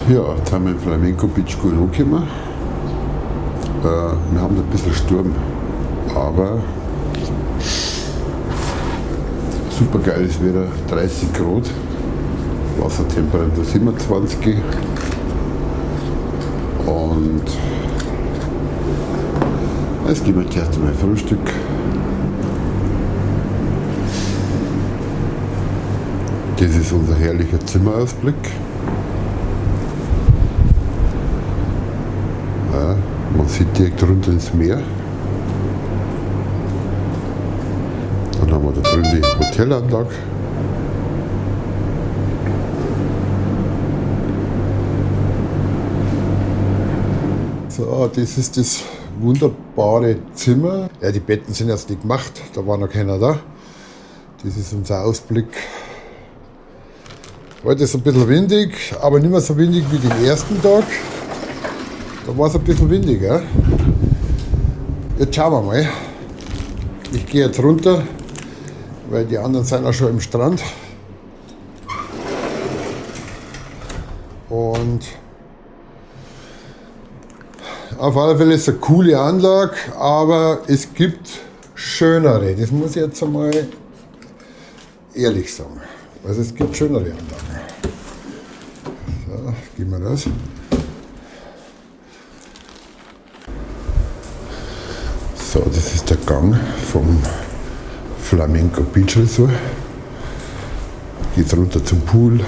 Ja, jetzt haben wir im Flamenco Beach gut angekommen. Wir haben ein bisschen Sturm, aber super geiles Wetter, 30 Grad, Wassertemperatur 27 und jetzt gehen wir zuerst einmal Frühstück. Das ist unser herrlicher Zimmerausblick. Ja, man sieht direkt runter ins Meer. Dann haben wir da drüben die Hotelanlage. So, das ist das wunderbare Zimmer. Ja, die Betten sind jetzt nicht gemacht, da war noch keiner da. Das ist unser Ausblick. Heute ist es ein bisschen windig, aber nicht mehr so windig wie den ersten Tag. Da war es ein bisschen windiger. Jetzt schauen wir mal. Ich gehe jetzt runter, weil die anderen sind auch schon im Strand. Und auf alle Fälle ist es eine coole Anlage, aber es gibt schönere. Das muss ich jetzt einmal ehrlich sagen. Also es gibt schönere Anlagen. So, gehen wir raus. So, das ist der Gang vom Flamenco Beach Resort. Geht runter zum Pool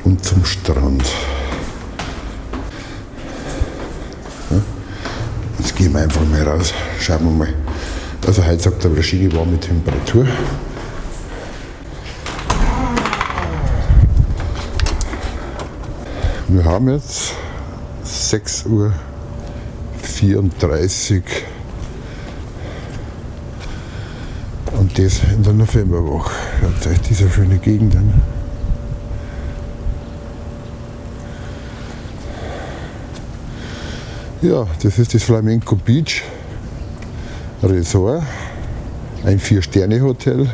und zum Strand. Jetzt gehen wir einfach mal raus. Schauen wir mal. Also heute sagt der Rashidi warme Temperatur. Wir haben jetzt 6:34 Uhr und das in der Novemberwoche. Schaut euch diese schöne Gegend an. Ja, das ist das Flamenco Beach Resort, ein 4-Sterne-Hotel.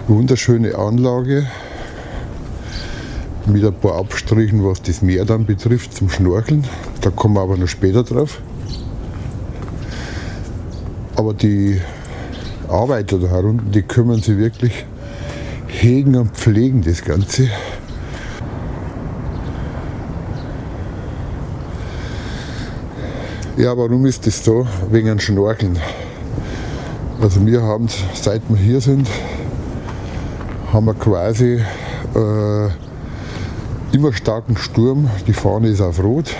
Wunderschöne Anlage mit ein paar Abstrichen, was das Meer dann betrifft, zum Schnorcheln. Da kommen wir aber noch später drauf. Aber die Arbeiter da herunten, die kümmern sich wirklich, hegen und pflegen das Ganze. Ja, warum ist das so? Wegen dem Schnorcheln. Also wir haben, seit wir hier sind, haben wir quasi immer starken Sturm. Die Fahne ist auf Rot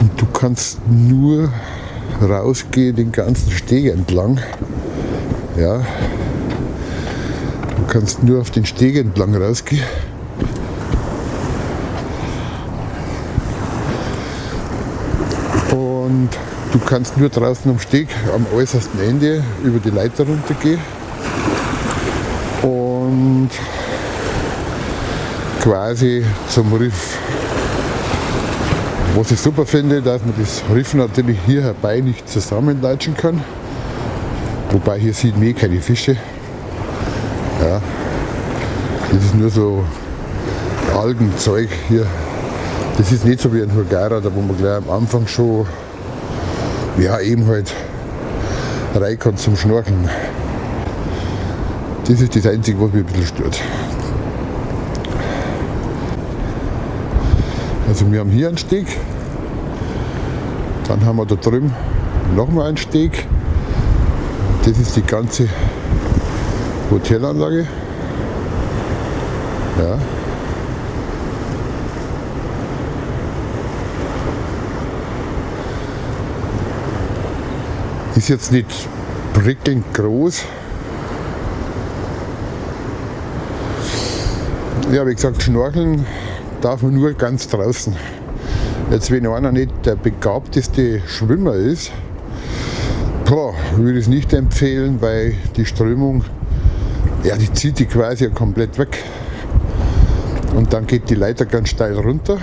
und du kannst nur rausgehen den ganzen Steg entlang. Ja, du kannst nur auf den Steg entlang rausgehen. Und du kannst nur draußen am Steg am äußersten Ende über die Leiter runtergehen. Und quasi zum Riff. Was ich super finde, dass man das Riff natürlich hier herbei nicht zusammenlatschen kann. Wobei hier sieht man keine Fische. Ja, das ist nur so Algenzeug hier. Das ist nicht so wie ein Hurghada, da wo man gleich am Anfang schon ja, eben halt rein kann zum Schnorcheln. Das ist das Einzige, was mich ein bisschen stört. Also wir haben hier einen Steg, dann haben wir da drüben nochmal einen Steg. Das ist die ganze Hotelanlage. Ja. Ist jetzt nicht prickelnd groß. Ja, wie gesagt, schnorcheln darf man nur ganz draußen. Jetzt, wenn einer nicht der begabteste Schwimmer ist, würde ich es nicht empfehlen, weil die Strömung, ja, die zieht die quasi komplett weg. Und dann geht die Leiter ganz steil runter.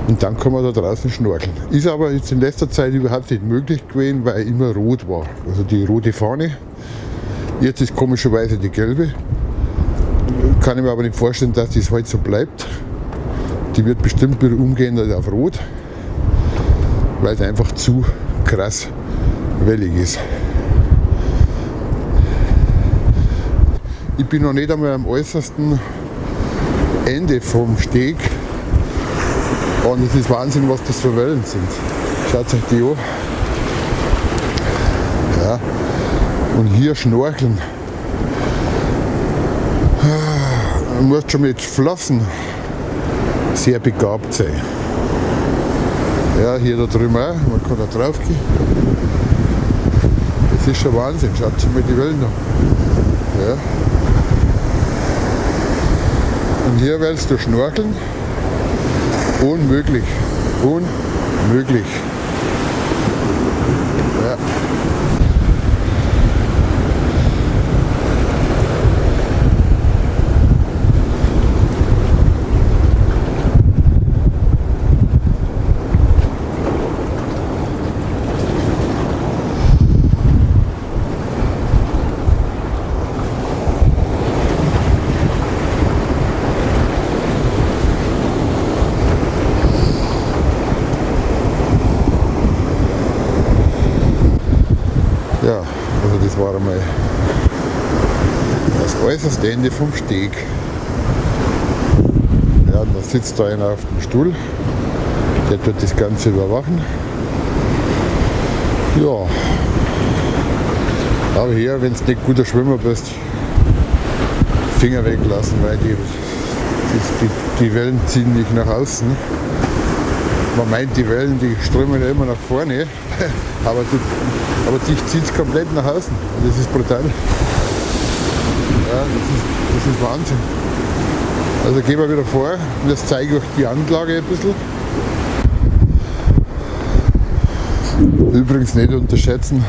Und dann kann man da draußen schnorcheln. Ist aber jetzt in letzter Zeit überhaupt nicht möglich gewesen, weil immer rot war. Also die rote Fahne, Jetzt ist komischerweise die gelbe. Kann ich mir aber nicht vorstellen, dass das heute so bleibt. Die wird bestimmt wieder umgehen auf Rot, weil es einfach zu krass wellig ist. Ich bin noch nicht einmal am äußersten Ende vom Steg und es ist Wahnsinn, was das für Wellen sind. Schaut euch die an. Ja. Und hier schnorcheln. Man muss schon mit Flossen sehr begabt sein. Ja, hier da drüben auch, man kann da drauf gehen. Das ist schon Wahnsinn, schaut euch mal die Wellen an. Ja. Und hier willst du schnorcheln? Unmöglich. Unmöglich. Ja. Ja, also das war einmal das äußerste Ende vom Steg. Ja, und da sitzt da einer auf dem Stuhl, der tut das Ganze überwachen. Ja, aber hier, wenn du nicht guter Schwimmer bist, Finger weglassen, weil die Wellen ziehen dich nach außen. Man meint, die Wellen, die strömen ja immer nach vorne, aber dich zieht es komplett nach außen. Das ist brutal. Ja, das ist Wahnsinn. Also gehen wir wieder vor und jetzt zeige ich euch die Anlage ein bisschen. Übrigens nicht unterschätzen,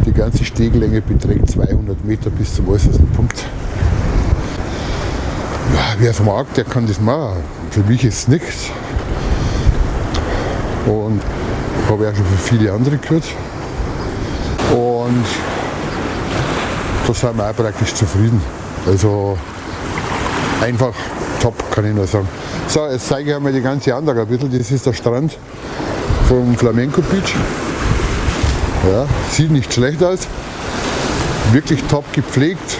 die ganze Steglänge beträgt 200 Meter bis zum äußersten Punkt. Ja, wer es mag, der kann das machen. Für mich ist es nichts. Und habe auch schon für viele andere gehört. Und da sind wir auch praktisch zufrieden. Also einfach top, kann ich nur sagen. So, jetzt zeige ich euch mal die ganze Anlage ein bisschen. Das ist der Strand vom Flamenco Beach. Ja, sieht nicht schlecht aus. Wirklich top gepflegt.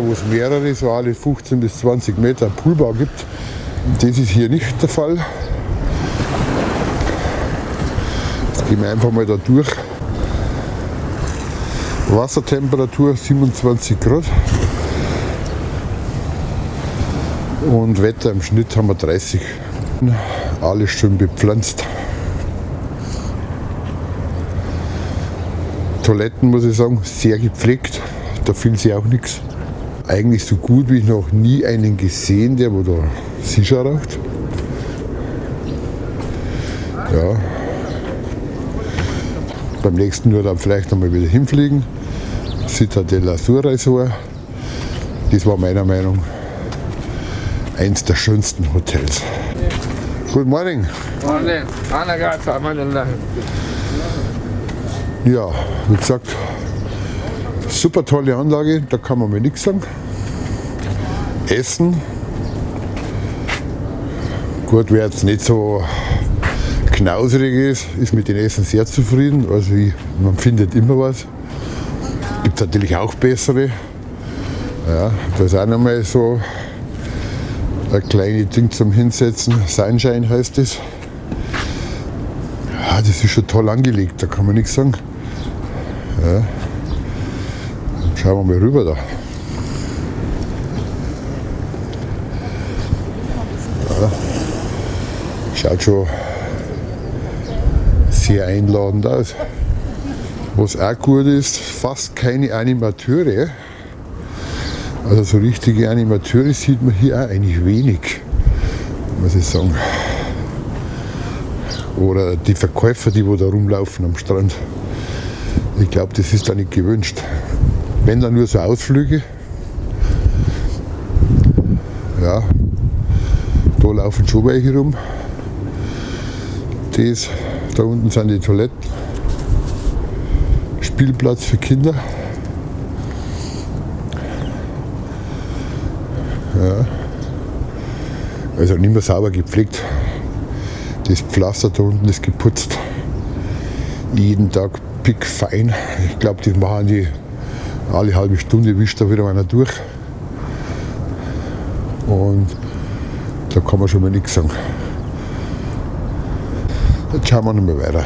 Wo es mehrere, so alle 15 bis 20 Meter Poolbau gibt. Das ist hier nicht der Fall. Jetzt gehen wir einfach mal da durch. Wassertemperatur 27 Grad. Und Wetter im Schnitt haben wir 30. Alles schön bepflanzt. Toiletten, muss ich sagen, sehr gepflegt. Da fehlt sich auch nichts. Eigentlich so gut wie ich noch nie einen gesehen, der wo da Shisha raucht. Ja. Beim nächsten nur dann vielleicht nochmal wieder hinfliegen. Città dell'Azzurra Resort. Das war meiner Meinung nach eins der schönsten Hotels. Good morning. Morning. Ja, wie gesagt, super tolle Anlage, da kann man mir nichts sagen. Essen. Gut, wer jetzt nicht so knausrig ist mit dem Essen sehr zufrieden. Also man findet immer was. Gibt es natürlich auch bessere. Ja, da ist auch nochmal so ein kleines Ding zum Hinsetzen. Sunshine heißt es. Ja, das ist schon toll angelegt, da kann man nichts sagen. Ja. Schauen wir mal rüber da. Ja. Schaut schon sehr einladend aus. Was auch gut ist, fast keine Animateure. Also so richtige Animateure sieht man hier auch eigentlich wenig, muss ich sagen. Oder die Verkäufer, die wo da rumlaufen am Strand. Ich glaube, das ist da nicht gewünscht. Wenn dann nur so Ausflüge. Ja, da laufen schon welche rum. Da unten sind die Toiletten. Spielplatz für Kinder. Ja. Also nicht mehr sauber gepflegt. Das Pflaster da unten ist geputzt. Jeden Tag pickfein. Ich glaube, das machen die alle halbe Stunde, wischt da wieder einer durch. Und da kann man schon mal nichts sagen. Jetzt schauen wir noch mal weiter.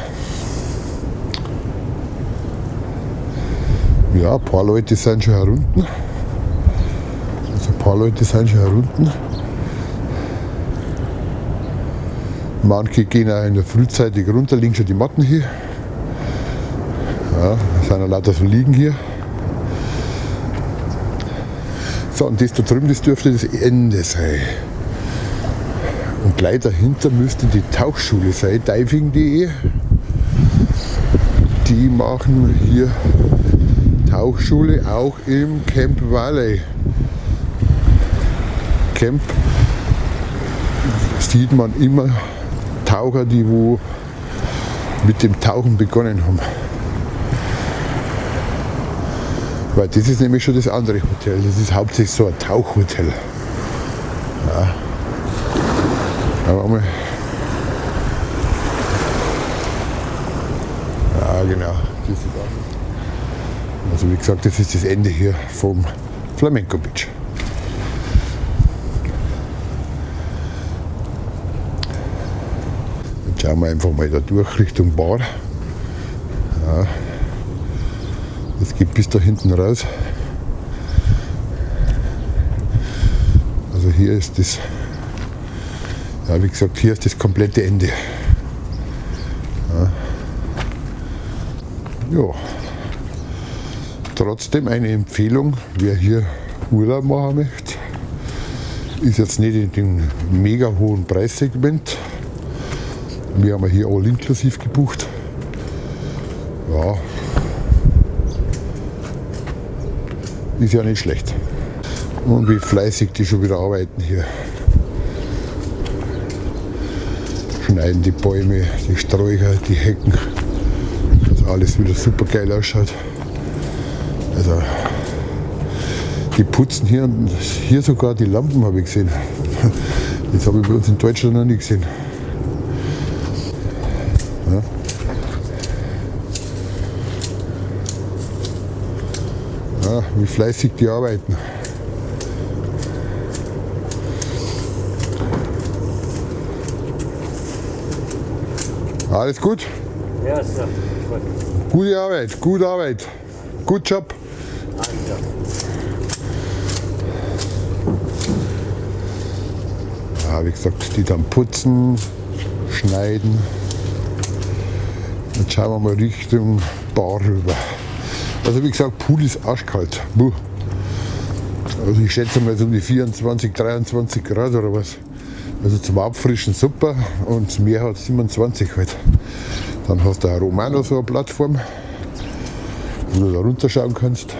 Ja, ein paar Leute sind schon herunten. Manche gehen auch in der Frühzeitig runter, liegen schon die Matten hier. Ja, da sind ja lauter so liegen hier. So, und das da drüben, das dürfte das Ende sein. Und gleich dahinter müsste die Tauchschule sein, diving.de. Die machen hier Tauchschule auch im Camp Valley. Camp sieht man immer Taucher, die wo mit dem Tauchen begonnen haben. Weil das ist nämlich schon das andere Hotel. Das ist hauptsächlich so ein Tauchhotel. Ja. Aber mal. Ja, genau. Das ist also wie gesagt, das ist das Ende hier vom Flamenco Beach. Jetzt schauen wir einfach mal da durch Richtung Bar. Ja. Das geht bis da hinten raus. Also hier ist das, ja, wie gesagt, hier ist das komplette Ende. Ja. Ja. Trotzdem eine Empfehlung, wer hier Urlaub machen möchte, ist jetzt nicht in dem mega hohen Preissegment. Wir haben hier all inklusiv gebucht. Ja, ist ja nicht schlecht. Und wie fleißig die schon wieder arbeiten hier. Schneiden die Bäume, die Sträucher, die Hecken, dass alles wieder super geil ausschaut. Also, die putzen hier sogar die Lampen, habe ich gesehen. Das habe ich bei uns in Deutschland noch nie gesehen. Ja. Ja, wie fleißig die arbeiten. Alles gut? Ja, Sir. Gute Arbeit, gute Arbeit. Gut Job. Ja, wie gesagt, die dann putzen, schneiden. Jetzt schauen wir mal Richtung Bar rüber. Also wie gesagt, Pool ist arschkalt. Buh. Also ich schätze mal so um die 24, 23 Grad oder was. Also zum Abfrischen super und das Meer hat 27 halt. Dann hast du auch oben auch noch so eine Plattform, wo du da runterschauen kannst.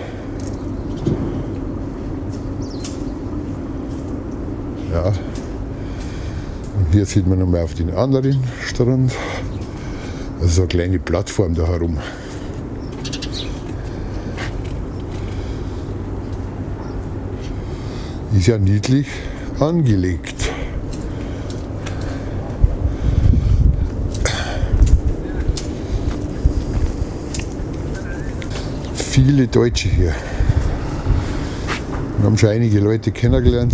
Ja. Und hier sieht man nochmal auf den anderen Strand. Also so eine kleine Plattform da herum. Ist ja niedlich angelegt. Viele Deutsche hier. Wir haben schon einige Leute kennengelernt,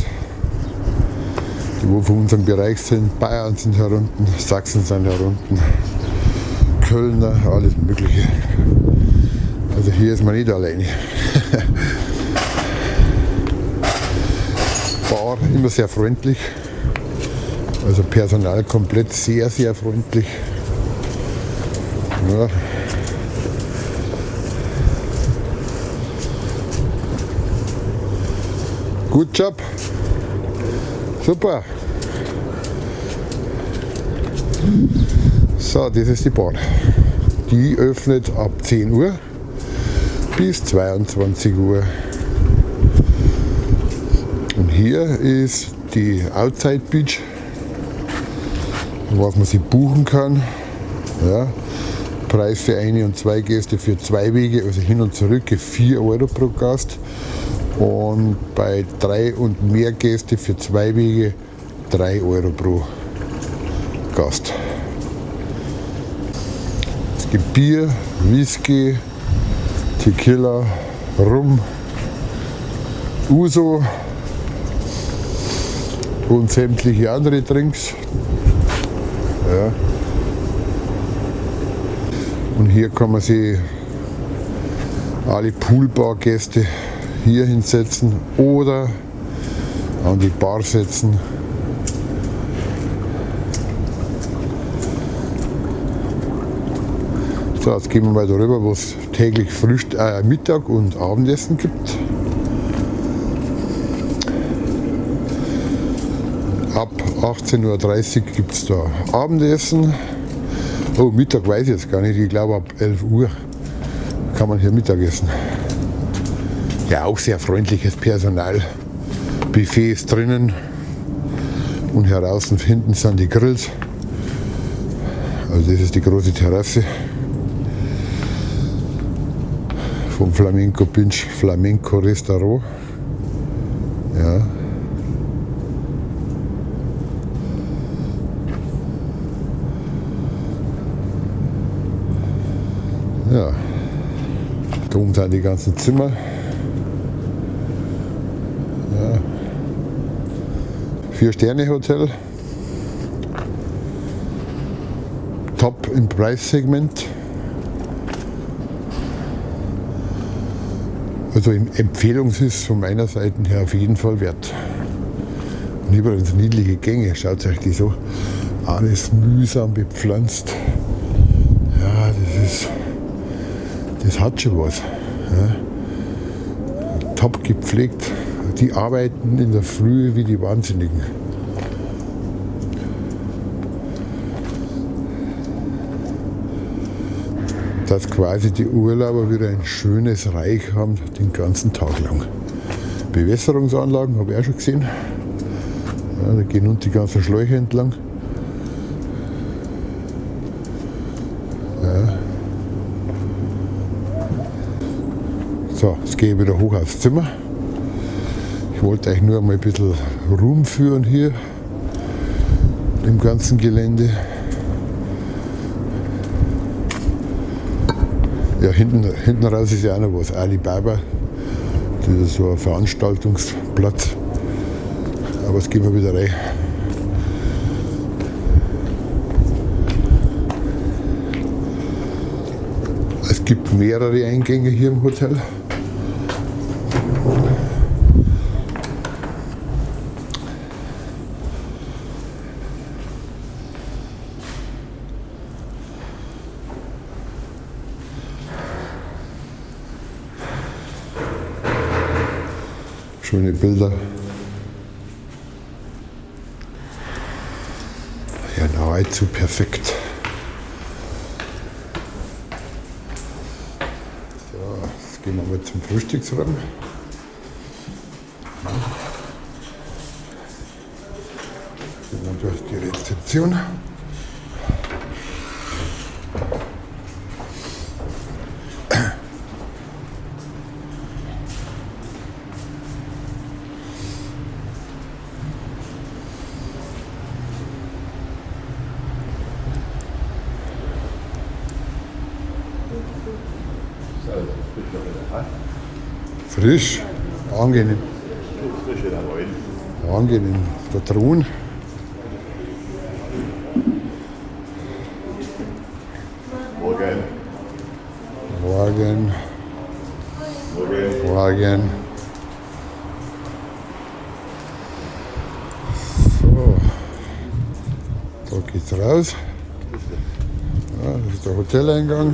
die wo von unserem Bereich sind. Bayern sind herunten, Sachsen sind herunten, Kölner, alles Mögliche. Also hier ist man nicht alleine. Bar immer sehr freundlich, also Personal komplett sehr, sehr freundlich. Ja. Gut Job. Super. So, das ist die Bar. Die öffnet ab 10 Uhr bis 22 Uhr. Und hier ist die Outside Beach, was man sich buchen kann. Ja. Preis für eine und zwei Gäste für zwei Wege, also hin und zurück 4 Euro pro Gast. Und bei 3 und mehr Gäste für zwei Wege 3 Euro pro Gast. Es gibt Bier, Whisky, Tequila, Rum, Uso und sämtliche andere Drinks. Ja. Und hier kann man sich alle Poolbar-Gäste hier hinsetzen oder an die Bar setzen. So, jetzt gehen wir mal darüber, wo es täglich Mittag und Abendessen gibt. Ab 18:30 Uhr gibt es da Abendessen. Oh, Mittag weiß ich jetzt gar nicht, ich glaube ab 11 Uhr kann man hier Mittag essen. Ja, auch sehr freundliches Personal. Buffets drinnen und heraus und hinten sind die Grills. Also das ist die große Terrasse vom Flamenco Binge Flamenco Restaurant. Ja. Ja, da oben sind die ganzen Zimmer. Ja. 4-Sterne-Hotel. Top im Preissegment. Also Empfehlung ist von meiner Seite her auf jeden Fall wert. Und übrigens niedliche Gänge, schaut euch die so. Alles mühsam bepflanzt. Ja, das hat schon was. Ja. Top gepflegt. Die arbeiten in der Früh wie die Wahnsinnigen. Dass quasi die Urlauber wieder ein schönes Reich haben, den ganzen Tag lang. Bewässerungsanlagen habe ich auch schon gesehen. Ja, da gehen unten die ganzen Schläuche entlang. Ja. So, jetzt gehe ich wieder hoch aufs Zimmer. Ich wollte euch nur mal ein bisschen rumführen hier im ganzen Gelände. Ja, hinten raus ist ja auch noch was. Alibaba, das ist so ein Veranstaltungsplatz. Aber jetzt gehen wir wieder rein. Es gibt mehrere Eingänge hier im Hotel. Schöne Bilder. Ja, nahezu perfekt. So, jetzt gehen wir mal zum Frühstücksraum. Gehen wir durch die Rezeption. Frisch, angenehm. Angenehm. Der Thron. Morgen. Morgen. Morgen. So. Da geht's raus. Ja, das ist der Hoteleingang.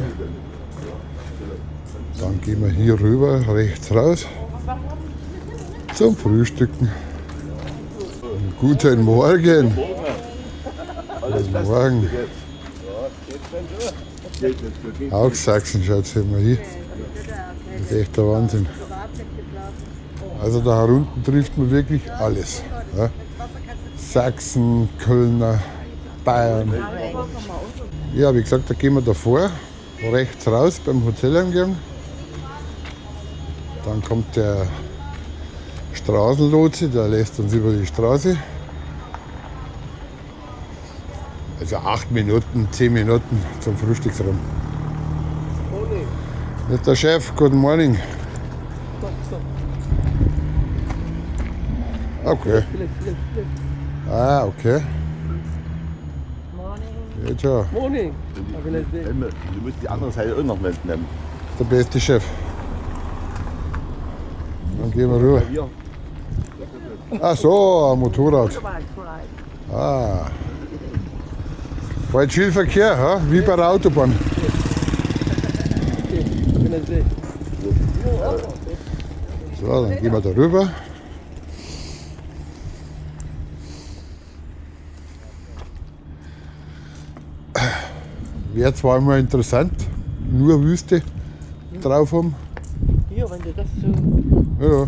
Dann gehen wir hier rüber, rechts raus, zum Frühstücken. Guten Morgen. Guten Morgen. Auch Sachsen, schaut sich mal hier. Das ist echt der Wahnsinn. Also da unten trifft man wirklich alles. Ja. Sachsen, Kölner, Bayern. Ja, wie gesagt, da gehen wir davor. rechts raus beim Hoteleingang. Dann kommt der Straßenlotse, der lässt uns über die Straße. Also 8 Minuten, 10 Minuten zum Frühstücksraum. Morning. Das ist der Chef, guten Morning. Stop. Okay. Flip. Ah, okay. Morning. Geht ja. Morning. Have a nice day. Du musst die andere Seite auch noch mitnehmen. Der beste Chef. Dann gehen wir rüber. Hier. Ach so, ein Motorrad. Bike ride. Ah. Bald viel Verkehr, ha? Wie bei der Autobahn. Okay. Have a nice day. So, dann gehen wir da rüber. Wäre zwar immer interessant, nur Wüste drauf haben. Hier, wenn du das so. Ja.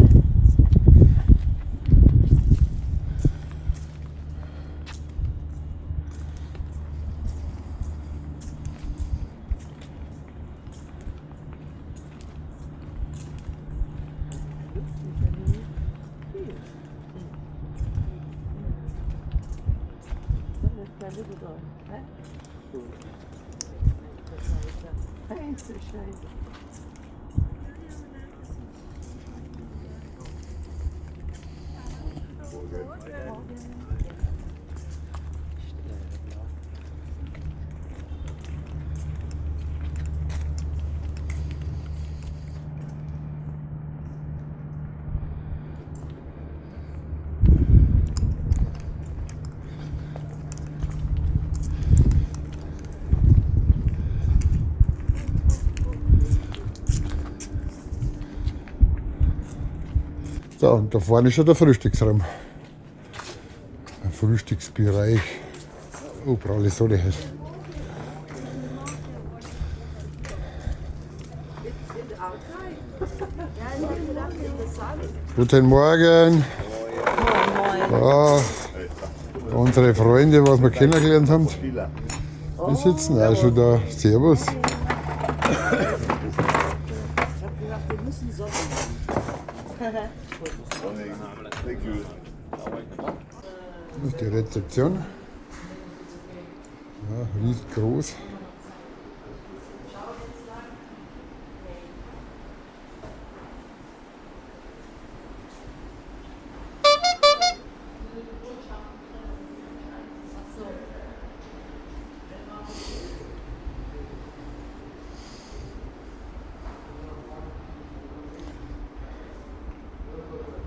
Einzelscheiße. So, und da vorne ist schon der Frühstücksraum. Ein Frühstücksbereich. Oh, pralle Sonne. Guten Morgen. Ja, unsere Freunde, was wir kennengelernt haben, die sitzen auch schon da. Servus. Thank you. Das ist die Rezeption. Ja, riesengroß.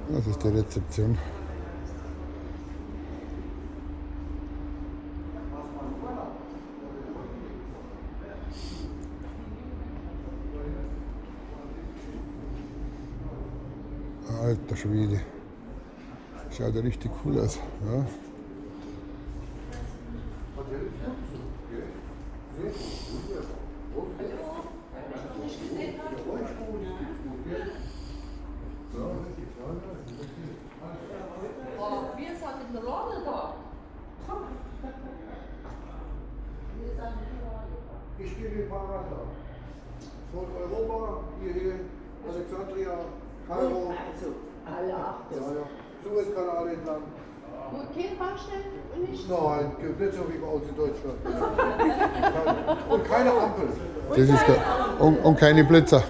Das ist die Rezeption. Alter Schwede. Schaut ja richtig cool aus. Ja. Wir sind in der Rolle da. Ich spiele den Fahrrad da. Von Europa, hierher, Alexandria, Kairo, Also, alle acht. ja, Suezkanal entlang. Gut, kein Baustellen? Nicht? Nein, gibt nicht so wie bei uns in Deutschland. Und keine Ampel. Das ist und keine Blitzer.